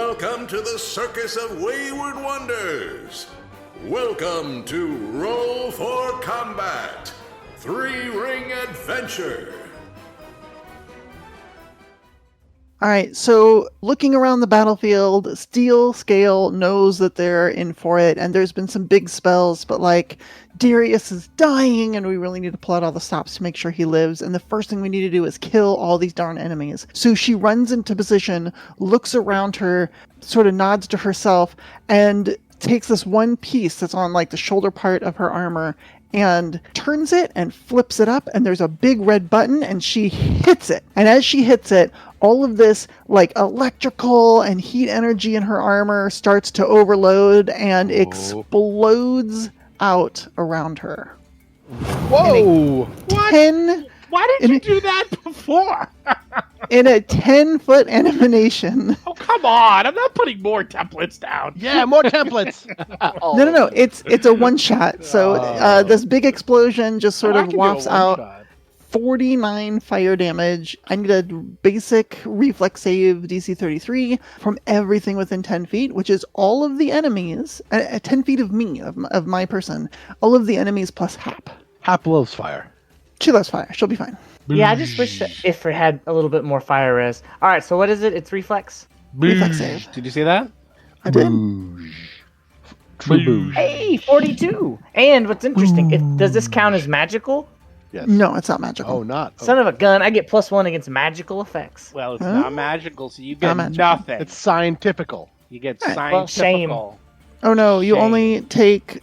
welcome to the Circus of Wayward Wonders. Welcome to Roll for Combat, Three-Ring Adventure. All right, so looking around the battlefield, Steel Scale knows that they're in for it, and there's been some big spells, but like Darius is dying, and we really need to pull out all the stops to make sure he lives. And the first thing we need to do is kill all these darn enemies. So she runs into position, looks around her, sort of nods to herself, and takes this one piece that's on like the shoulder part of her armor and turns it and flips it up, and there's a big red button, and she hits it. And as she hits it, all of this like electrical and heat energy in her armor starts to overload and explodes out around her. Whoa! What? Why did you do that before? In a 10-foot animation. Oh, come on. I'm not putting more templates down. Yeah, more templates. No. It's a one-shot. So this big explosion just sort of wafts out 49 fire damage. I need a basic reflex save DC 33 from everything within 10 feet, which is all of the enemies, 10 feet of me, of my person, all of the enemies plus Hap. Hap loves fire. She loves fire. She'll be fine. Yeah, I just wish that if it had a little bit more fire res. All right, so what is it? It's reflex. Reflex save. Did you see that? I did. True booze. Hey, 42. And what's interesting, does this count as magical? Yes. No, it's not magical. Oh, not. Oh. Son of a gun, I get +1 against magical effects. Well, it's Huh? not magical, so you get Not magical. nothing. It's scientifical. You get Well, shame. scientifical. Oh no, you Shame. only take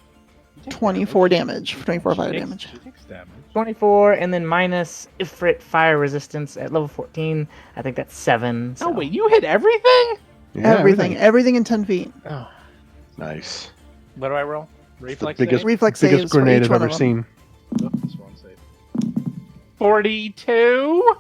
24 damage. 24 fire damage. She takes damage. 24, and then minus Ifrit fire resistance at level 14. I think that's 7. So. Oh, wait, you hit everything? Yeah, Everything in 10 feet. Oh. Nice. What do I roll? It's the Reflex biggest, save? Reflex saves biggest for grenade each I've one ever of them. seen. Oh, this one save. 42?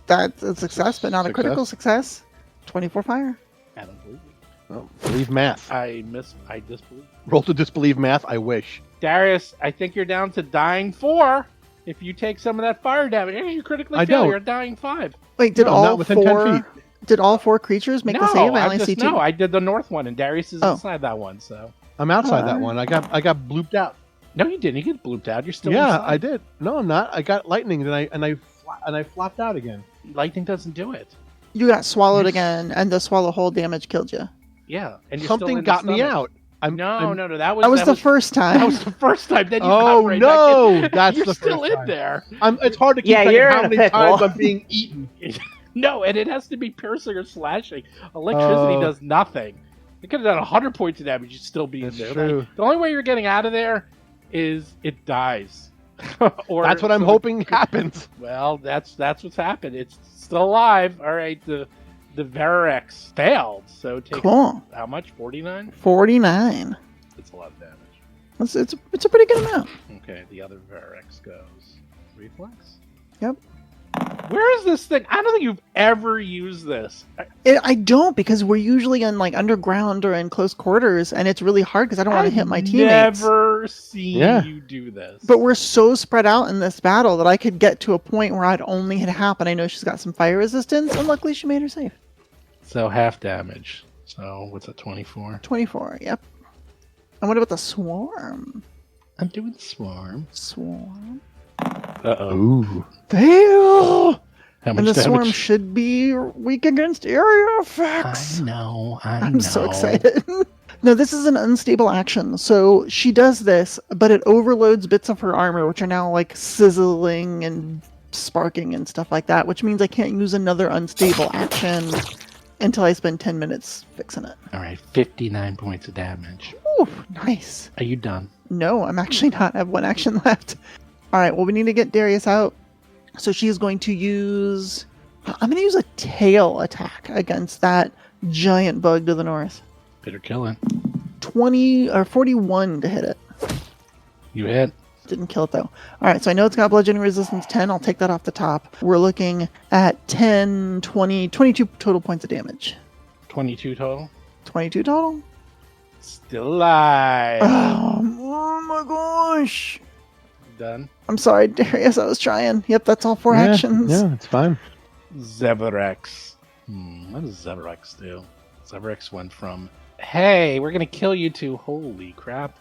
That's a success, but not a Success. critical success. 24 fire. I don't believe it. Oh, believe math. I disbelieve. Roll to disbelieve math, I wish. Darius, I think you're down to dying 4. If you take some of that fire damage, if you critically I fail, don't. you're dying 5. Wait, did No, all not within 10 four? feet. Did all 4 creatures make no, the save? I only see 2. I did the north one, and Darius is Oh. inside that one. So I'm outside that Alright. one. I got blooped out. no, you didn't. You get blooped out. You're still Yeah, inside. I did. No, I'm not. I got lightning, and I flopped out again. Lightning doesn't do it. You got swallowed again, and the swallow hole damage killed you. Yeah, and you're still Something in the got me stomach. out. No. I'm- That was the first That time. was the first time. Then you Oh, got right no, back in. that's you're the still first in time. there. It's hard to keep Yeah, track you're of how in a many pickle. times I'm being eaten. No, and it has to be piercing or slashing. Electricity Oh. does nothing. It could have done 100 points of damage. You'd still be That's in there. true. Like, the only way you're getting out of there is it dies. Or That's what I'm hoping happens. Well, that's what's happened. It's still alive. All right, the Verarex failed. So it takes Cool. how much? 49? 49. It's a lot of damage. It's a pretty good amount. Okay, the other Verarex goes. Reflex? Yep. Where is this thing? I don't think you've ever used this. I don't, because we're usually in like underground or in close quarters, and it's really hard because I don't want to hit my teammates. Never seen Yeah. you do this. But we're so spread out in this battle that I could get to a point where I'd only hit Hap, and I know she's got some fire resistance, and luckily she made her safe. So half damage. So what's that? 24. 24, yep. And what about the swarm? I'm doing swarm. Swarm. Uh-oh. Ooh. Fail! How much And the damage? swarm should be weak against area effects. I know. I'm so excited. No, this is an unstable action. So she does this, but it overloads bits of her armor, which are now like sizzling and sparking and stuff like that, which means I can't use another unstable action until I spend 10 minutes fixing it. All right, 59 points of damage. Ooh, nice. Are you done? No, I'm actually not. I have 1 action left. All right, well, we need to get Darius out. So she's going to use... I'm going to use a tail attack against that giant bug to the north. Better kill it. 20 or 41 to hit it. You hit. Didn't kill it though. All right, so I know it's got bludgeoning resistance 10. I'll take that off the top. We're looking at 10, 20, 22 total points of damage. 22 total. 22 total? Still alive. Oh my gosh. Done. I'm sorry, Darius. I was trying. Yep, that's all 4 actions. Yeah, it's fine. Zeverex. What does Zeverex do? Zebrex went from, hey, we're going to kill you to, holy crap.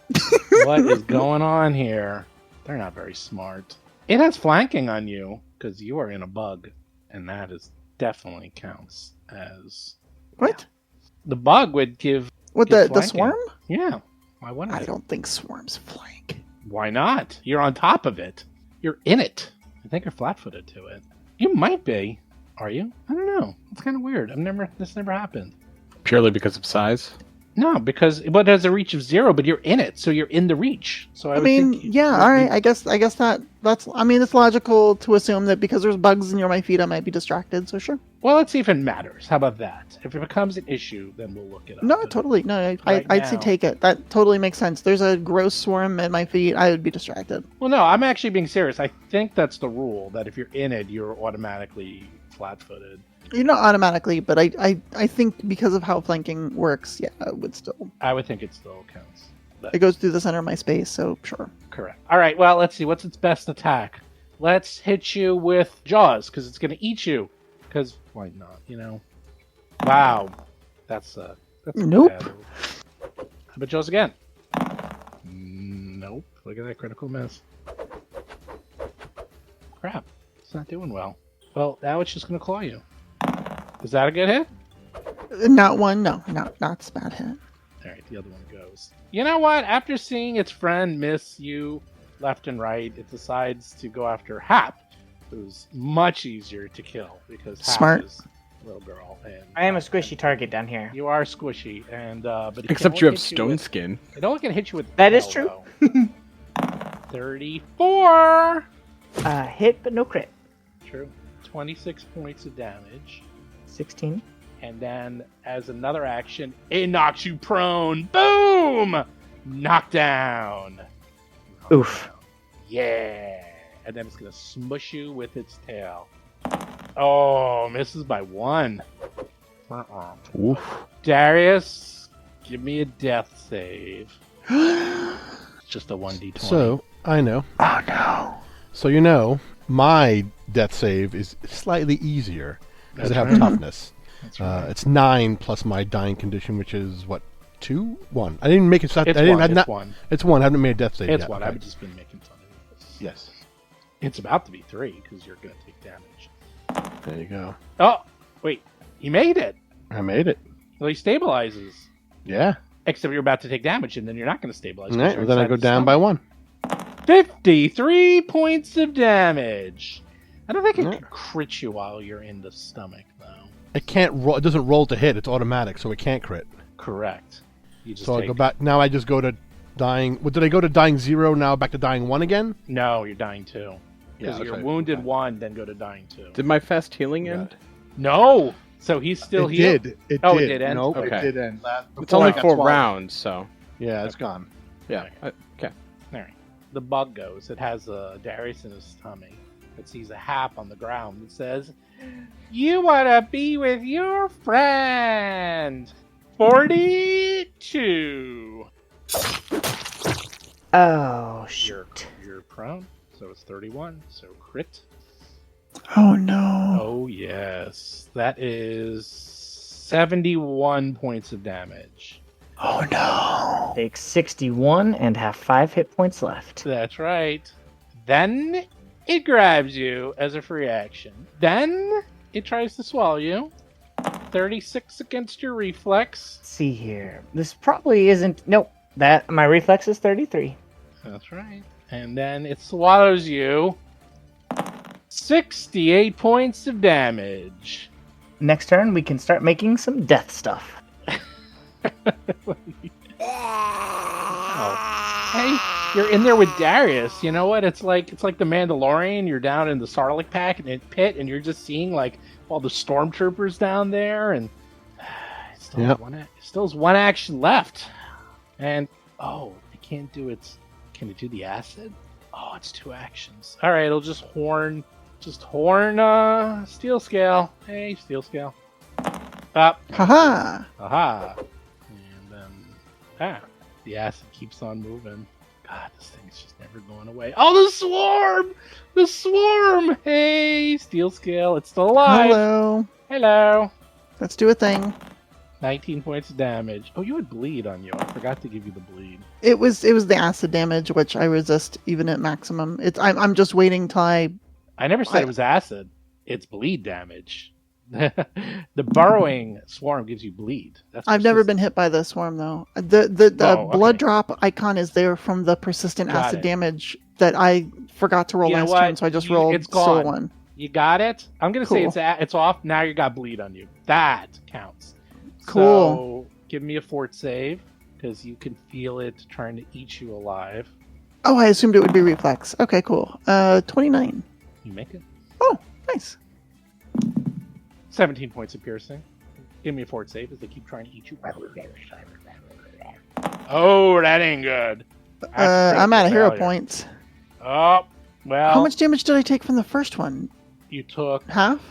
What is going on here? They're not very smart. It has flanking on you because you are in a bug. And that is definitely counts as... What? The bug would give... What, give the flanking. swarm? Yeah. Why wouldn't I it? don't think swarms flank. Why not? You're on top of it. You're in it. I think you're flat-footed to it. You might be. Are you? I don't know. It's kind of weird. This never happened. Purely because of size? No, because it has a reach of 0, but you're in it, so you're in the reach. So I would mean, think yeah, all right. I guess that's. I mean, it's logical to assume that because there's bugs near my feet, I might be distracted. So sure. Well, let's see if it matters. How about that? If it becomes an issue, then we'll look it up. No, But totally. No, right I'd say now- take it. That totally makes sense. There's a gross swarm at my feet. I would be distracted. Well, no, I'm actually being serious. I think that's the rule, that if you're in it, you're automatically flat-footed. You're not automatically, but I think because of how flanking works, yeah, it would still. I would think it still counts. It goes through the center of my space, so sure. Correct. All right, well, let's see. What's its best attack? Let's hit you with Jaws, because it's going to eat you. Because why not, you know? Wow. That's Nope. bad. How about Jaws again? Nope. Look at that critical miss. Crap. It's not doing well. Well, now it's just going to claw you. Is that a good hit? Not one. No, not a bad hit. All right, the other one goes. You know what? After seeing its friend miss you left and right, it decides to go after Hap, who's much easier to kill because Hap Smart. is a little girl. And I am a squishy target down here. You are squishy, and but it can Except you only have hit stone with- skin. It only can hit you with. That is tail, true. though. 34. Hit, but no crit. True. 26 points of damage. 16. And then, as another action, it knocks you prone. Boom! Knockdown. Oof. Yeah. And then it's going to smush you with its tail. Oh, misses by 1. Oof. Darius, give me a death save. It's just a 1d20. So, I know. Oh no. So you know, my death save is slightly easier because I That's have right. toughness. That's right. It's 9 plus my dying condition, which is what, 2, 1. I didn't make it. I It's didn't. one. I've It's not, one. It's 1. I haven't made a death save It's yet. one. Okay. I've just been making fun of you. Yes. It's about to be 3 because you're going to take damage. There you go. Oh, wait. He made it. I made it. Well, he stabilizes. Yeah. Except you're about to take damage, and then you're not going to stabilize. All 'cause right. you're Well, then I inside go the down stomach. by 1. 53 points of damage. I don't think it Yeah. can crit you while you're in the stomach, though. It can't roll. It doesn't roll to hit. It's automatic, so it can't crit. Correct. You just So I take... go back. Now I just go to dying. What did I go to dying 0? Now back to dying 1 again. No, you're dying 2. Because that's you're right. wounded Okay. 1, then go to dying 2. Did my fast healing Got end? it. No! So he's still It healed? did. It Oh, did. it did end? Nope, Okay. it did end. It's Before only I got 4 swallowed. rounds, so Yeah, it's gone. yeah. Okay. Alright. The bug goes. It has Darius in his tummy. It sees a Hap on the ground. It says, "You want to be with your friend." 42. Oh, You're, shoot. you're prone, so it's 31. So crit. Oh no. Oh, yes. That is 71 points of damage. Oh no. Take 61 and have 5 hit points left. That's right. Then it grabs you as a free action. Then it tries to swallow you. 36 against your reflex. Let's see here. This probably isn't. Nope. That my reflex is 33. That's right. And then it swallows you. 68 points of damage. Next turn, we can start making some death stuff. Hey, you're in there with Darius. You know what? It's like the Mandalorian. You're down in the Sarlacc pit, and you're just seeing like all the stormtroopers down there, and it still, Yep. still has one action left. And it can't do its. Can it do the acid? Oh, it's 2 actions. All right, it'll just horn Steel Scale. Hey, Steel Scale. Up. Haha. Aha. And then, the acid keeps on moving. God, this thing is just never going away. Oh, the swarm! The swarm! Hey, Steel Scale, it's still alive. Hello. Hello. Let's do a thing. 19 points of damage. Oh, you had bleed on you. I forgot to give you the bleed. It was the acid damage, which I resist even at maximum. I'm just waiting till I I never said it was acid. It's bleed damage. The burrowing swarm gives you bleed. I've never been hit by the swarm though. The Oh, blood okay. drop icon is there from the persistent Got acid it. damage that I forgot to roll You know last what? turn, so I just rolled It's gone. soul one. You got it? I'm going to say Cool. it's off. Now you got bleed on you. That counts. Cool. So give me a fort save because you can feel it trying to eat you alive. Oh, I assumed it would be reflex. Okay, cool. 29. You make it. Oh, nice. 17 points of piercing. Give me a fort save as they keep trying to eat you. Oh, that ain't good. That's I'm out of critical hero failure. points. Oh, well. How much damage did I take from the first one? You took. Half?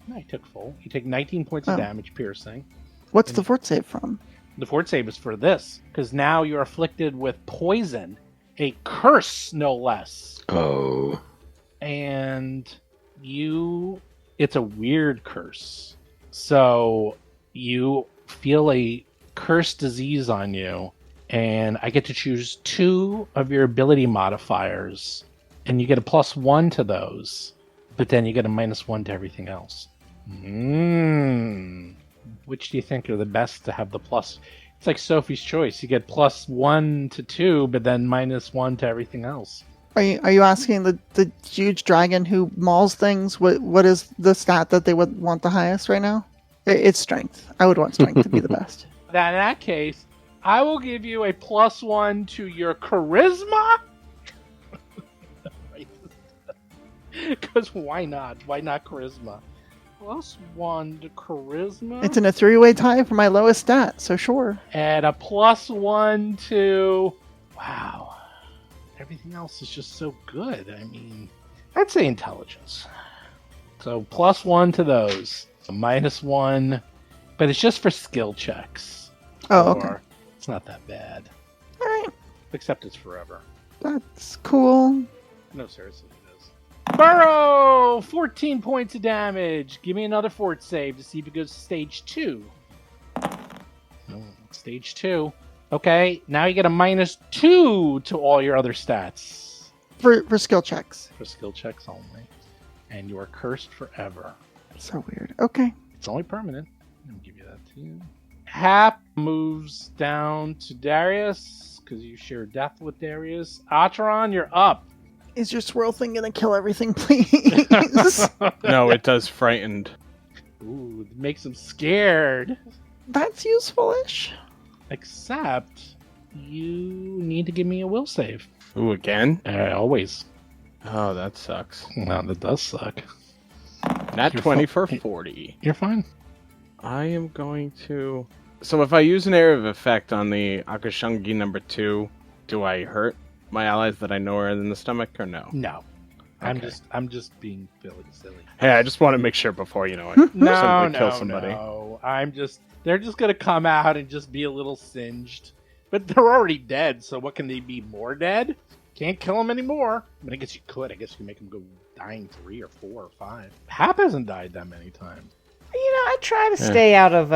No, you took full. You take 19 points of Oh. damage piercing. What's the fort save from? The fort save is for this, because now you're afflicted with poison, a curse, no less. Oh. And it's a weird curse. So you feel a cursed disease on you, and I get to choose 2 of your ability modifiers, and you get a +1 to those, but then you get a -1 to everything else. Which do you think are the best to have the plus? It's like Sophie's Choice. You get +1 to 2, but then -1 to everything else. Are you asking the huge dragon who mauls things? What is the stat that they would want the highest right now? It's strength. I would want strength to be the best. Now, in that case, I will give you a +1 to your charisma. Because why not? Why not charisma? +1 to charisma. It's in a 3-way tie for my lowest stat, so sure. And a +1 to... Wow. Everything else is just so good. I mean, I'd say intelligence. So +1 to those. A -1. But it's just for skill checks. Oh, okay. Or it's not that bad. All right. Except it's forever. That's cool. No, seriously, it is. Burrow! 14 points of damage. Give me another fort save to see if it goes to stage 2. Stage 2. Okay, now you get a -2 to all your other stats. For skill checks. For skill checks only. And you are cursed forever. So weird. Okay. It's only permanent. Let me give you that to you. Hap moves down to Darius, because you share death with Darius. Acheron, you're up. Is your swirl thing gonna kill everything, please? No, it does frightened. Ooh, it makes him scared. That's useful-ish. Except you need to give me a will save. Ooh, again? Always. Oh, that sucks. Well, that does suck. Nat You're 20 fu- for 40. You're fine. I am going to... So if I use an area of effect on the Akashangi number 2, do I hurt my allies that I know are in the stomach or no? No. Okay. I'm just being silly. Hey, I just want to make sure before, I No, suddenly kill no, somebody. no. They're just gonna come out and just be a little singed. But they're already dead, so what can they be more dead? Can't kill them anymore. I mean, I guess you could. I guess you can make them go dying 3 or 4 or 5. Hap hasn't died that many times. I try to stay out of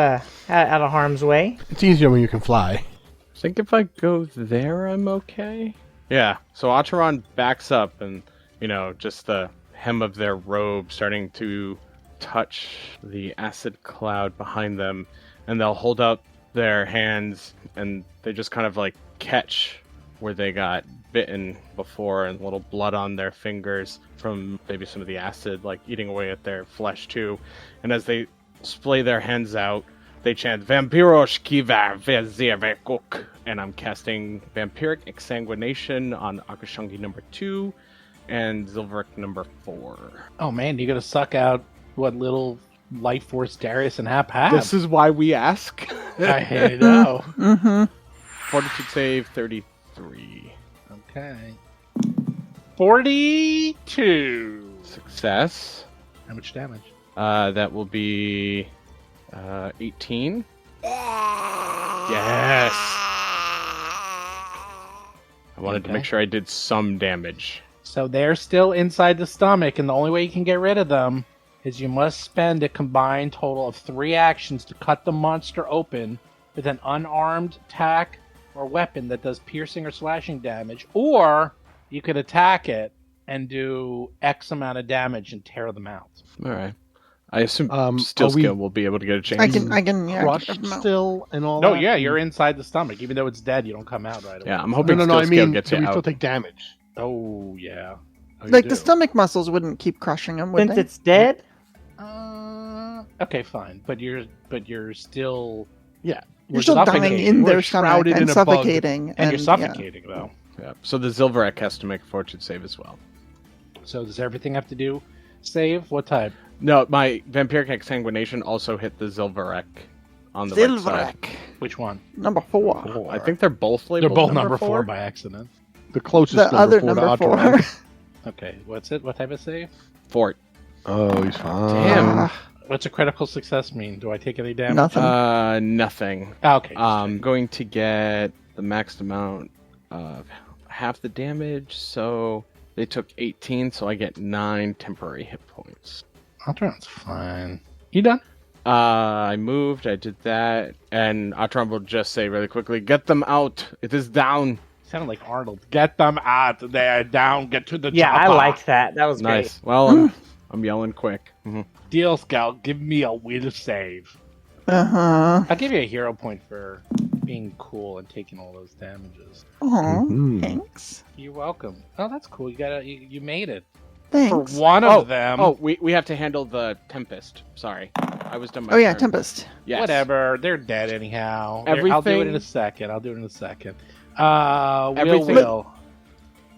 harm's way. It's easier when you can fly. I think if I go there, I'm okay. Yeah, so Acheron backs up and, just the hem of their robe starting to touch the acid cloud behind them, and they'll hold up their hands and they just kind of like catch where they got bitten before and a little blood on their fingers from maybe some of the acid like eating away at their flesh too. And as they splay their hands out, they chant Vampirosh Kivar Vezirvekuk, and I'm casting Vampiric Exsanguination on Akashangi number 2 and Zilveric number 4. Oh man, you gotta suck out what little life force Darius and Hap have. This is why we ask. I know. Mm-hmm. Fortitude save 33. Okay. 42. Success. How much damage? That will be 18. Yes. I wanted to Okay. make sure I did some damage. So they're still inside the stomach, and the only way you can get rid of them is you must spend a combined total of 3 actions to cut the monster open with an unarmed attack or weapon that does piercing or slashing damage, or you could attack it and do X amount of damage and tear them out. All right. I assume Steel are we- Scale will be able to get a chance. I can yeah, Crushed get them out. still and all No, that? yeah, you're inside the stomach. Even though it's dead, you don't come out right away. Yeah, I'm No, hoping no, Steel no. I Scale mean, gets do you we still out. take damage? Oh, yeah. Oh, you Like do. the stomach muscles wouldn't keep crushing them, would Since they? it's dead, Okay, fine. But you're still... Yeah. You're still dying suffocating. in We're their stomach shrouded and in a bug. suffocating. And you're yeah. suffocating, though. Yeah. So the Zilverek has to make a fortune save as well. So does everything have to do save? What type? No, my Vampiric Exsanguination also hit the Zilverek on the right side. Silverek, Which one? number 4. I think they're both They're labeled both number 4 4 by accident. The closest The number other 4 to number 4. Atron. Okay, what's it? What type of save? Fort. Oh, he's fine. Damn. What's a critical success mean? Do I take any damage? Nothing. Nothing. Okay. I'm going to get the maxed amount of half the damage, so they took 18, so I get 9 temporary hit points. Atron's fine. You done? I moved, I did that, and Atron will just say really quickly, get them out, it is down. Sounded like Arnold. Get them out. They are down. Get to the yeah, I chopper. liked that. That was Nice. Well, I'm yelling quick. Mhm. Deal, Scout. Give me a will save. Uh-huh. I'll give you a hero point for being cool and taking all those damages. Aw, Mhm. thanks. You're welcome. Oh, that's cool. You made it. Thanks. For one of them. Oh, we have to handle the Tempest. Sorry. I was done my Oh yeah, turn. Tempest. Yes. Whatever. They're dead anyhow. I'll do Everything- it in a second. Everything- Will.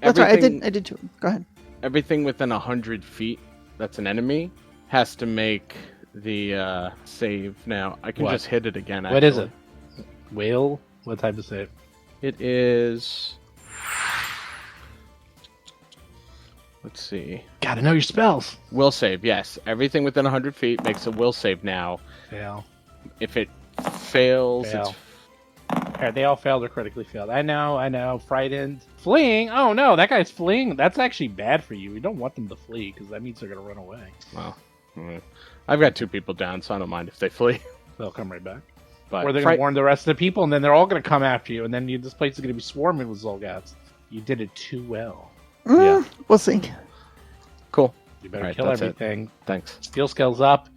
That's right. Everything- I did too. Go ahead. Everything within 100 feet that's an enemy has to make the save now. I can What? just hit it again. What is actually. it? Will? What type of save? It is. Let's see. Gotta know your spells. Will save, yes. Everything within 100 feet makes a will save now. Fail. If it fails, Fail. it's. Alright, they all failed or critically failed. I know. Frightened. Fleeing? Oh no, that guy's fleeing. That's actually bad for you. We don't want them to flee, because that means they're gonna run away. Well, I've got 2 people down, so I don't mind if they flee. They'll come right back. But Or they're gonna warn the rest of the people, and then they're all gonna come after you, and then this place is gonna be swarming with Zolgats. You did it too well. Yeah. We'll see. Cool. You better Alright, kill that's it. everything. Thanks. Steel Scale's up,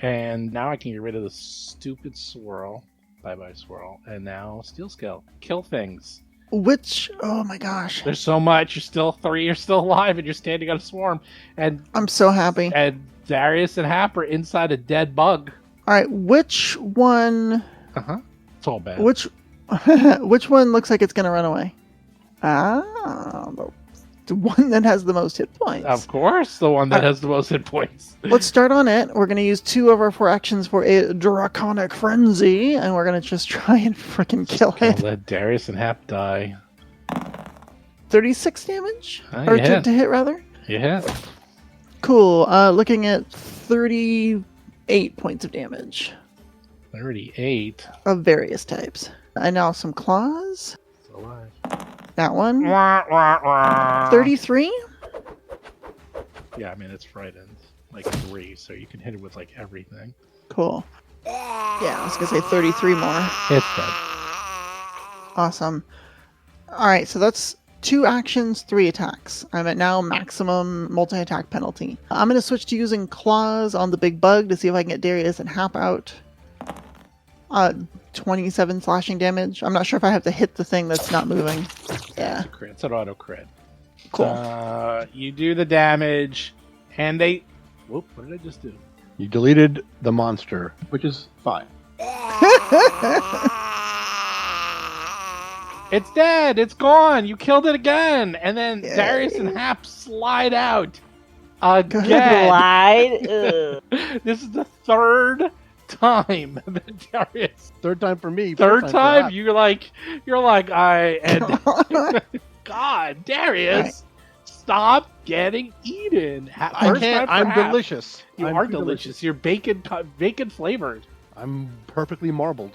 and now I can get rid of the stupid swirl. Bye-bye swirl. And now Steel Scale. Kill things. Which? Oh my gosh! There's so much. You're still 3. You're still alive, and you're standing on a swarm. And I'm so happy. Darius and Hap are inside a dead bug. All right, which one? It's all bad. Which? Which one looks like it's gonna run away? Ah, the one that has the most hit points. Of course, the one that has the most hit points. Let's start on it. We're going to use 2 of our 4 actions for a Draconic Frenzy, and we're going to just try and freaking kill I'll it. let Darius and Hap die. 36 damage? Ah, Or you hit. to hit, rather? Yeah. Cool. Looking at 38 points of damage 38. of various types. And now some claws. It's alive. That one. Wah, wah, wah. 33? Yeah, I mean, it's frightened. Like 3, so you can hit it with, like, everything. Cool. Yeah, I was going to say 33 more. It's dead. Awesome. Alright, so that's 2 actions, 3 attacks. I'm at now maximum multi-attack penalty. I'm going to switch to using claws on the big bug to see if I can get Darius and Hap out. 27 slashing damage. I'm not sure if I have to hit the thing that's not moving. Yeah, Crit. It's an auto crit. cool. You do the damage, and they... Whoop, what did I just do? You deleted the monster, which is fine. It's dead! It's gone! You killed it again! And then Yay. Darius and Hap slide out. ahead. Again! Lied. Ugh. This is the 3rd time that Darius... Third time for me. Third fourth time? for You're like, God, Darius, stop getting eaten. I First can't. time for I'm Hap. delicious. You I'm are too delicious. You're bacon flavored. I'm perfectly marbled.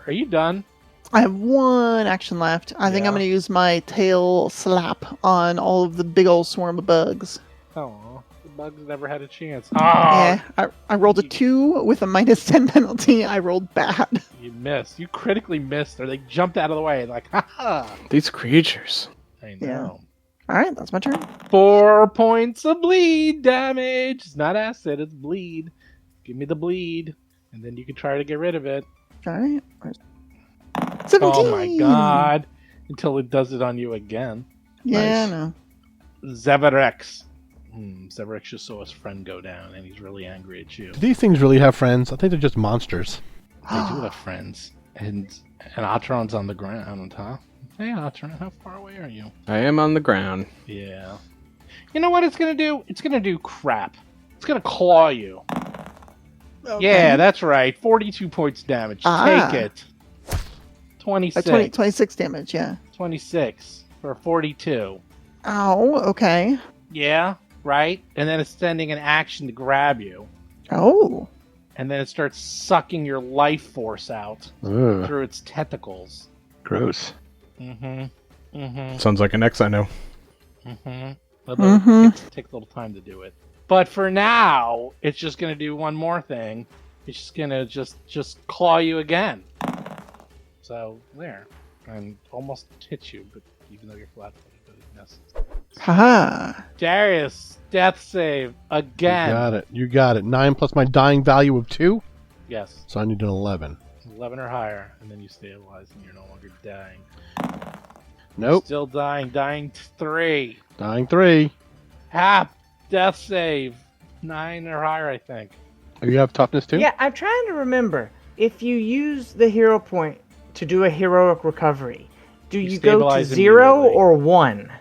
Are you done? I have 1 action left. I think Yeah. I'm going to use my tail slap on all of the big old swarm of bugs. Oh, bugs never had a chance. Yeah, I rolled a 2 with a -10 penalty. I rolled bad. You missed. You critically missed, or they jumped out of the way. Like, haha. These creatures. I Yeah. know. All right, that's my turn. 4 points of bleed damage. It's not acid, it's bleed. Give me the bleed, and then you can try to get rid of it. All right. 17. Oh my god. Until it does it on you again. Yeah, Nice. no. Zeverex. Zeverex just saw his friend go down, and he's really angry at you. Do these things really have friends? I think they're just monsters. They do have friends. And Atron's on the ground, huh? Hey, Atron, how far away are you? I am on the ground. Yeah. You know what it's gonna do? It's gonna do crap. It's gonna claw you. Okay. Yeah, that's right. 42 points damage. Ah. Take it. 26. 26 damage, yeah. 26 for 42. Ow, okay. Yeah, right? And then it's sending an action to grab you. Oh. And then it starts sucking your life force out Ugh, through its tentacles. gross. Sounds like an X I know. Mhm. It takes a little time to do it. But for now, it's just going to do one more thing. It's just going to just claw you again. So, there. And almost hit you, but even though you're flat-footed, but it misses. Haha. Darius, death save again. You got it. 9 plus my dying value of 2, Yes, so I need an 11. 11 or higher, and then you stabilize and you're no longer dying. Nope. Still dying. Dying 3. Dying 3. Hap, death save. 9 or higher, I think. Oh, you have toughness too? Yeah, I'm trying to remember. If you use the hero point to do a heroic recovery, do you go to stabilize 0 immediately. or 1?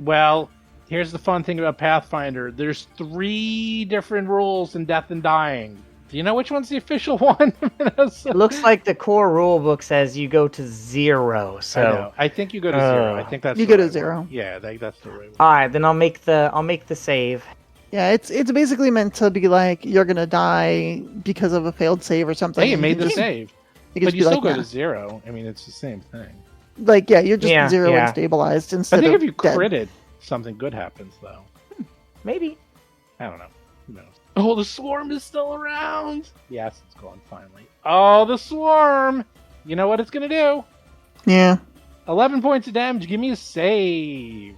Well, here's the fun thing about Pathfinder. There's 3 different rules in Death and Dying. Do you know which one's the official one? It looks like the core rule book says you go to 0. I So, know. I think you go to 0. I think that's You the go to right 0. one. Yeah, that's the right one. all right, then I'll make the save. Yeah, it's basically meant to be like you're gonna die because of a failed save or something. Hey, you made can the just- save. You can But just you be still like, go nah. to 0. I mean, it's the same thing. Like, yeah, you're just Yeah, 0 yeah. and stabilized I instead think of if you dead. critted, something good happens, though. Maybe. I don't know. Who knows? Oh, the swarm is still around. Yes, it's gone finally. Oh, the swarm! You know what it's gonna do? Yeah. 11 points of damage. Give me a save.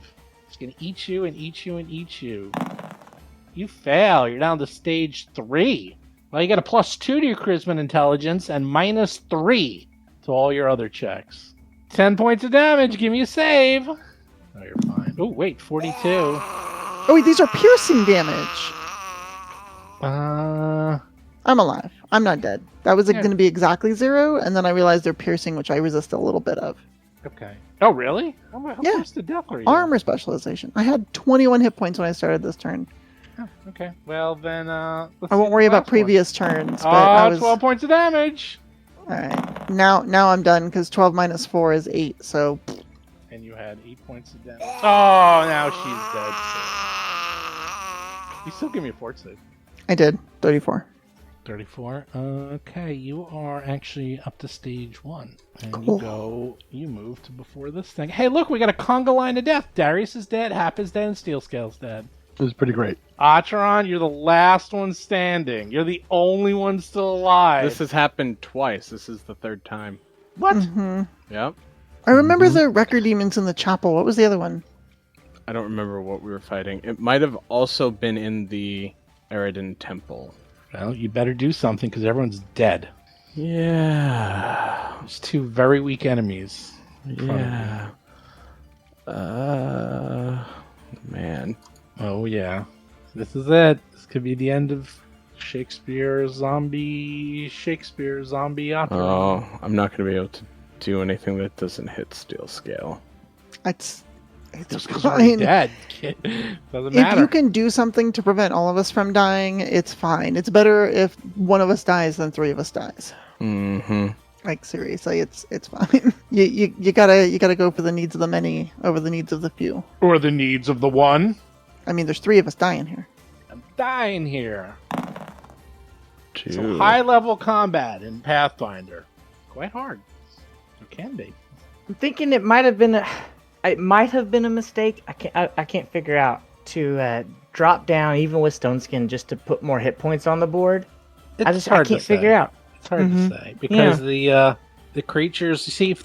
It's gonna eat you and eat you and eat you. You fail. You're down to stage 3. Well, you got a +2 to your charisma and intelligence and -3 to all your other checks. 10 points of damage. Give me a save. Oh, you're fine. Oh, wait, 42. Oh wait, these are piercing damage. I'm alive. I'm not dead. That was Yeah. going to be exactly 0, and then I realized they're piercing, which I resist a little bit of. Okay. Oh, really? How Yeah. close to death are you? Armor specialization. I had 21 hit points when I started this turn. Oh, okay. Well, then, let's I won't see worry the about last one. previous turns, but I was 12 points of damage. all right. Now I'm done because 12 minus 4 is 8. So And you had 8 points of damage. Oh, now she's dead. You still give me a fort save. I did 34. 34. Okay, you are actually up to stage 1. And Cool. you move to before this thing. Hey, look, we got a conga line of death. Darius is dead, Hap is dead, and Steel Scale's dead. This is pretty great. Atron, you're the last one standing. You're the only one still alive. This has happened twice. This is the 3rd time. What? Hmm. Yep. I remember the record demons in the chapel. What was the other one? I don't remember what we were fighting. It might have also been in the Eridan Temple. Well, you better do something because everyone's dead. Yeah. There's 2 very weak enemies. Yeah. Man. Oh, yeah. This is it. This could be the end of Shakespeare zombie Atron. Oh, I'm not going to be able to do anything that doesn't hit Steel Scale. It's Just 'cause you're already fine. dead. Kid. Doesn't If matter. you can do something to prevent all of us from dying, it's fine. It's better if one of us dies than 3 of us dies. Mm-hmm. Like seriously, it's fine. You gotta go for the needs of the many over the needs of the few. Or the needs of the one. I mean, there's 3 of us dying here. I'm dying here. So Two. high level combat in Pathfinder. Quite hard. It can be. I'm thinking it might have been a mistake. I can't figure out. to drop down, even with Stone Skin, just to put more hit points on the board? I hard can't to figure say. out. It's hard to say because the creatures. You see, if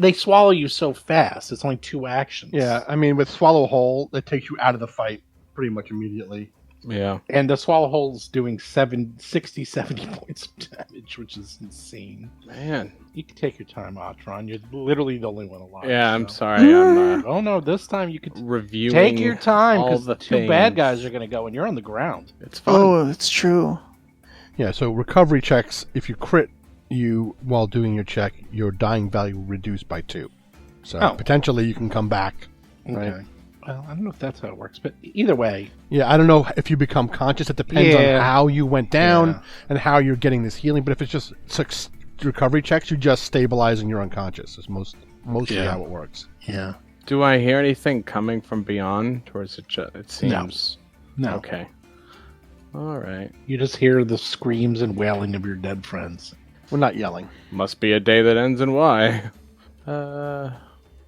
they swallow you so fast, it's only 2 actions. Yeah, I mean, with Swallow Whole, that takes you out of the fight pretty much immediately. Yeah. And the swallow hole's doing 60, 70 points of damage, which is insane. Man. You can take your time, Atron. You're literally the only one alive. Yeah, I'm so. sorry. I'm Oh no, this time you could reviewing. take your time all because the 2 bad things. guys are going to go and you're on the ground. It's fun. Oh, it's true. Yeah, so recovery checks, if you crit you while doing your check, your dying value reduced by 2. So Oh. potentially you can come back. Okay. Right. Well, I don't know if that's how it works, but either way, Yeah, I don't know if you become conscious. It depends Yeah. on how you went down Yeah. and how you're getting this healing. But if it's just recovery checks, you're just stabilizing your unconscious. Is mostly Yeah. how it works. yeah. Do I hear anything coming from beyond, or is it just? It seems. No. Okay. All right. You just hear the screams and wailing of your dead friends. We're not yelling. Must be a day that ends in Y.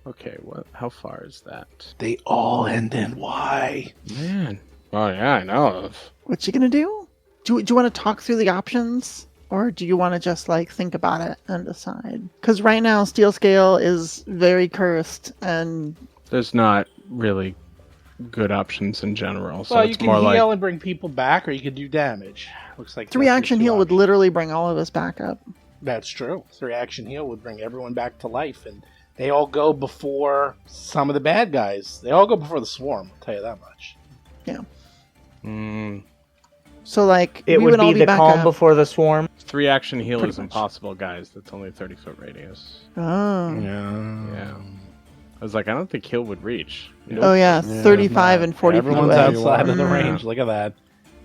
Okay. What? How far is that? They all end in Y. Man. Oh yeah, I know. What you gonna do? Do you want to talk through the options, or do you want to just like think about it and decide? Because right now, Steel Scale is very cursed, and There's not really good options in general, so Well, it's you can more heal like and bring people back, or you can do damage. Looks like 3 that's your action 2 heal would options. literally bring all of us back up. That's true. 3 action heal would bring everyone back to life, and they all go before some of the bad guys. They all go before the swarm. I'll tell you that much. So like It we would all be the back calm up. before the swarm. 3 action heal Pretty is much. impossible, guys. That's only a 30-foot radius. Oh. Yeah. I was like, I don't think heal would reach. Oh yeah, Yeah, 35 and 40 feet Everyone's away. outside of the Yeah. range. Look at that.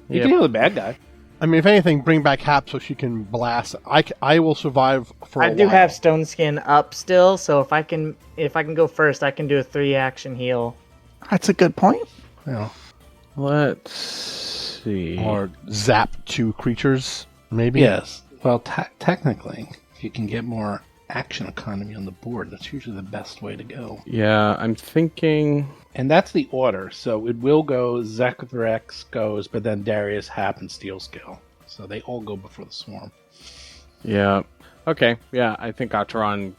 You Yep. can heal the bad guy. I mean, if anything, bring back Hap so she can blast. I will survive for a I do while. have Stone Skin up still, so if I can go first, I can do a 3 action heal. That's a good point. Well, Let's see. Or zap 2 creatures, maybe? yes. Well, technically, if you can get more action economy on the board, that's usually the best way to go. Yeah, I'm thinking. And that's the order. So it will go, Zekthrex goes, but then Darius, Hap, and Steel Scale. So they all go before the swarm. Yeah. Okay. Yeah, I think Atron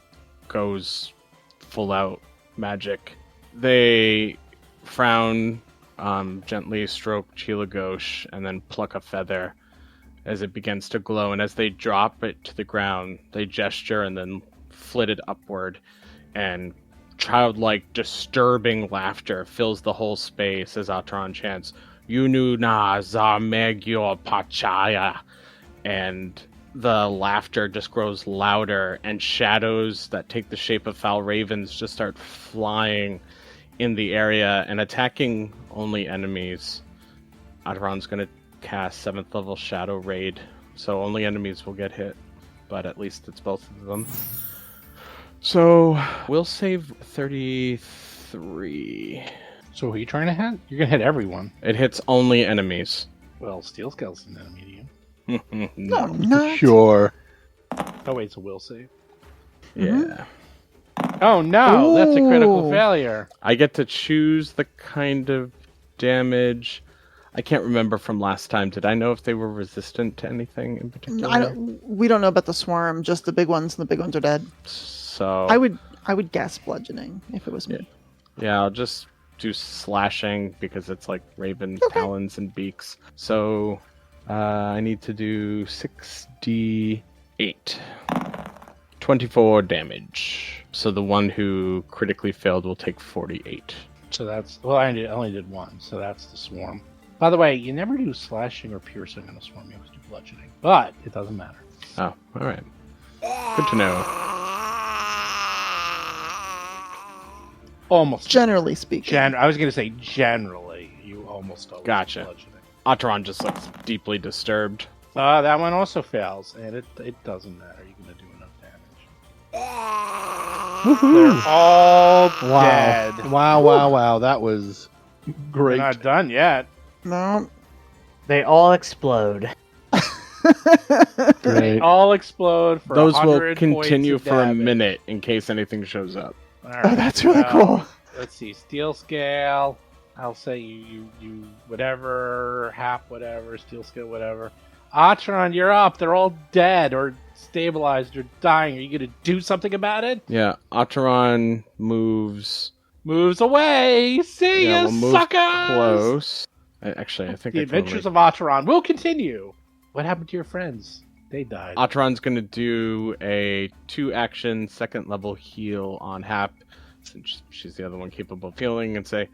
goes full out magic. They frown, gently stroke Chilagosh, and then pluck a feather as it begins to glow. And as they drop it to the ground, they gesture and then flit it upward. And childlike, disturbing laughter fills the whole space as Atron chants, Yununa za Megyor Pachaya. And the laughter just grows louder, and shadows that take the shape of foul ravens just start flying in the area and attacking only enemies. Atron's going to cast 7th level Shadow Raid, so only enemies will get hit, but at least it's both of them. So we'll save 33. So who are you trying to hit? You're going to hit everyone. It hits only enemies. Well, Steel Scale's an enemy to you. No, not. Sure. Oh, wait, it's a will save. Yeah. Oh, no! That's a critical Ooh. failure. I get to choose the kind of damage. I can't remember from last time. Did I know if they were resistant to anything in particular? We don't know about the swarm, just the big ones, and the big ones are dead. So I would guess bludgeoning if it was me. yeah, I'll just do slashing because it's like raven talons and beaks. So I need to do 6d8. 24 damage. So the one who critically failed will take 48. So that's... Well, I only did one, so that's the swarm. By the way, you never do slashing or piercing on a swarm. You always do bludgeoning. But it doesn't matter. Oh, alright. Good to know. Almost. Generally speaking. I was going to say generally. You almost always Gotcha. do bludgeoning. Atron just looks deeply disturbed. That one also fails, and it doesn't matter. You're going to do enough damage. They're all dead. Wow. That was We're great. not done yet. No. They all explode. They all explode for Those will 100 points continue of for a damage. minute in case anything shows up. All Oh, right, that's really well, cool. Let's see. Steel Scale. I'll say you whatever, Hap, whatever, Steel Skill, whatever. Atron, you're up. They're all dead or stabilized or dying. Are you going to do something about it? Yeah, Acheron moves. Moves away. See Yeah, ya, we'll move suckers! close. Actually, I think The adventures of Acheron will continue. What happened to your friends? They died. Acheron's gonna do a 2-action second level heal on Hap, since she's the other one capable of healing, and say,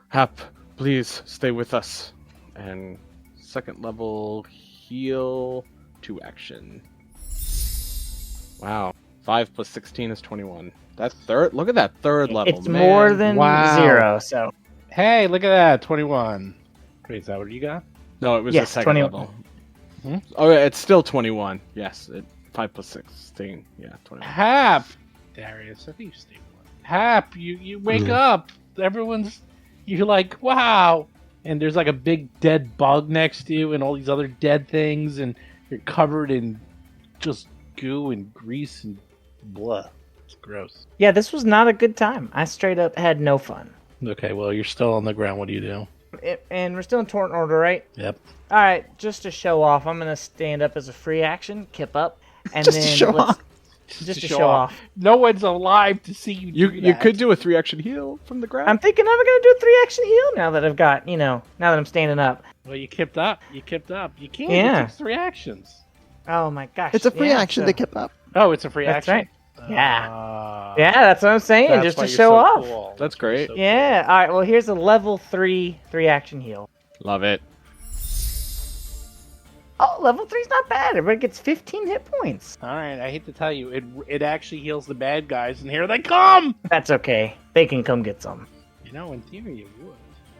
Hap, please stay with us. And second level heal, 2-action. Wow. 5 plus 16 is 21. That's third. Look at that third level. It's man. more than Wow. 0, so Hey, look at that. 21. Wait, is that what you got? No, it was Yes, the second 21. level. Hmm? Oh, yeah, it's still 21. Yes, 5 plus 16. Yeah, 21. Hap! Darius, I think you stay one. Hap, you wake up. Everyone's, you're like, wow. And there's like a big dead bug next to you and all these other dead things. And you're covered in just goo and grease and blah. It's gross. yeah, this was not a good time. I straight up had no fun. Okay, well, you're still on the ground. What do you do? And we're still in torrent order, right? Yep. All right, just to show off, I'm gonna stand up as a free action, kip up, and Just to then show let's- off. Just to show off. No one's alive to see you. You do you that. could do a 3-action heal from the ground. I'm thinking I'm gonna do a 3-action heal now that I've got, now that I'm standing up. Well, you kept up. You kept up. You can't. Yeah. It takes 3 actions. Oh my gosh. It's a free yeah, action so- to kip up. Oh, it's a free That's action. right. Yeah. Ah. Yeah, that's what I'm saying, That's just why to you're show so off. cool. That's great. So Yeah. All right. Well, here's a level 3 action heal. Love it. Oh, level 3's not bad. Everybody gets 15 hit points. All right, I hate to tell you, it actually heals the bad guys, and here they come. That's okay. They can come get some. You know, in theory, you would,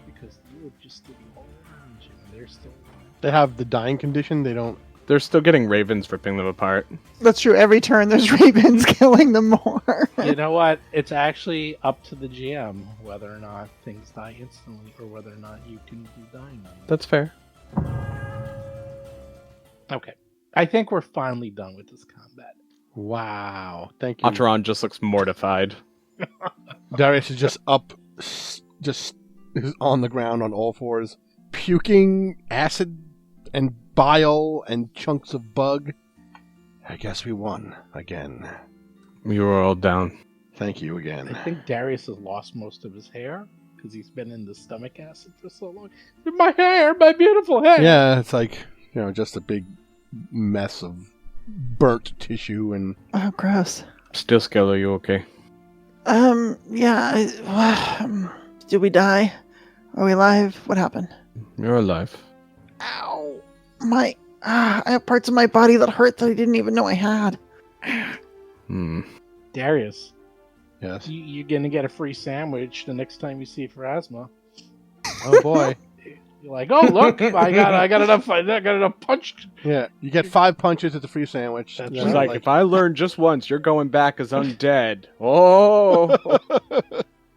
because you would just still be all around you, and they're still. They have the dying condition. They don't. They're still getting ravens ripping them apart. That's true. Every turn there's ravens killing them more. You know what? It's actually up to the GM whether or not things die instantly, or whether or not you can be dying on them. That's fair. Okay, I think we're finally done with this combat. Wow. Thank you. Acheron just looks mortified. Darius is just up, just on the ground on all fours, puking acid and bile and chunks of bug. I guess we won again. We were all down. Thank you again. I think Darius has lost most of his hair because he's been in the stomach acid for so long. My hair, my beautiful hair. Yeah, it's like, just a big mess of burnt tissue and Oh, gross. Still Scale, are you okay? Yeah. Did we die? Are we alive? What happened? You're alive. Ow. I have parts of my body that hurt that I didn't even know I had. Hmm. Darius, yes. you're gonna get a free sandwich the next time you see Pharasma. Oh boy. You're like, oh look, I got enough punch. Yeah, you get 5 punches. It's a free sandwich. That's You She's know, like, if I learn just once, you're going back as undead. Oh!